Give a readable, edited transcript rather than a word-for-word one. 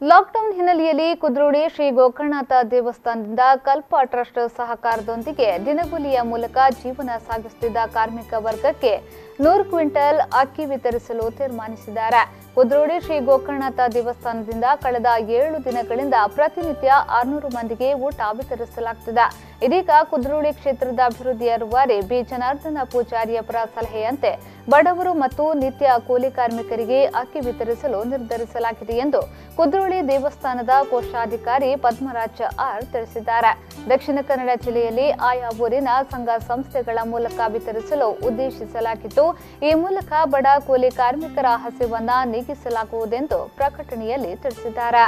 Lockdown ಹಿನ್ನೆಲೆಯಲ್ಲಿ ಕುದ್ರೋಳಿ ಶ್ರೀ ಗೋಕರ್ಣನಾಥ ದೇವಸ್ಥಾನದಿಂದ ಕಲ್ಪ trust ಸಹಕಾರದೊಂದಿಗೆ ದಿನಗೂಲಿಯ ಮೂಲಕ ಜೀವನ ಸಾಗಿಸುತ್ತಿದ್ದ ಕಾರ್ಮಿಕ ವರ್ಗಕ್ಕೆ 100 ಕ್ವಿಂಟಲ್ ಅಕ್ಕಿ ವಿತರಿಸಲು ತೀರ್ಮಾನಿಸಿದ್ದಾರೆ. ಕುದ್ರೋಳಿ ಶ್ರೀ ಗೋಕರ್ಣನಾಥ ದೇವಸ್ಥಾನದಿಂದ ಕಳೆದ 7 ದಿನಗಳಿಂದ ಪ್ರತಿನಿತ್ಯ 600 ಮಂದಿಗೆ ಊಟ ವಿತರಿಸಲಾಗುತ್ತಿದೆ. ಇದೀಗ ಕುದ್ರೋಳಿ ಕ್ಷೇತ್ರದ ಅಭಿವೃದ್ಧಿಯ ರೂವಾರಿ ಬಿ ಜನಾರ್ದನ ಪೂಜಾರಿಯವರ ಸಲಹೆಯಂತೆ ಬಡವರು ಮತ್ತು ನಿತ್ಯ ಕೂಲಿ ಕಾರ್ಮಿಕರಿಗೆ ಅಕ್ಕಿ ವಿತರಿಸಲು ನಿರ್ಧರಿಸಲಾಗಿದೆ ಎಂದು ಕುದ್ರೋಳಿ ದೇವಸ್ಥಾನದ ಕೋಶಾಧಿಕಾರಿ ಪದ್ಮರಾಜ ಆರ್ ತಿಳಿಸಿದ್ದಾರೆ. ದಕ್ಷಿಣ ಕನ್ನಡ ಜಿಲ್ಲೆಯಲ್ಲಿ ಆಯಾ ಊರಿನ ಸಂಘ ಸಂಸ್ಥೆಗಳ ಮೂಲಕ ವಿತರಿಸಲು ಉದ್ದೇಶಿಸಲಾಗಿದ್ದು, ಈ ಮೂಲಕ ಬಡ ಕೂಲಿ ಕಾರ್ಮಿಕರ ಹಸಿವನ್ನ ನೀಗಿಸಲಾಗುವುದೆಂದು ಪ್ರಕಟಣೆಯಲ್ಲಿ ತಿಳಿಸಿದ್ದಾರೆ.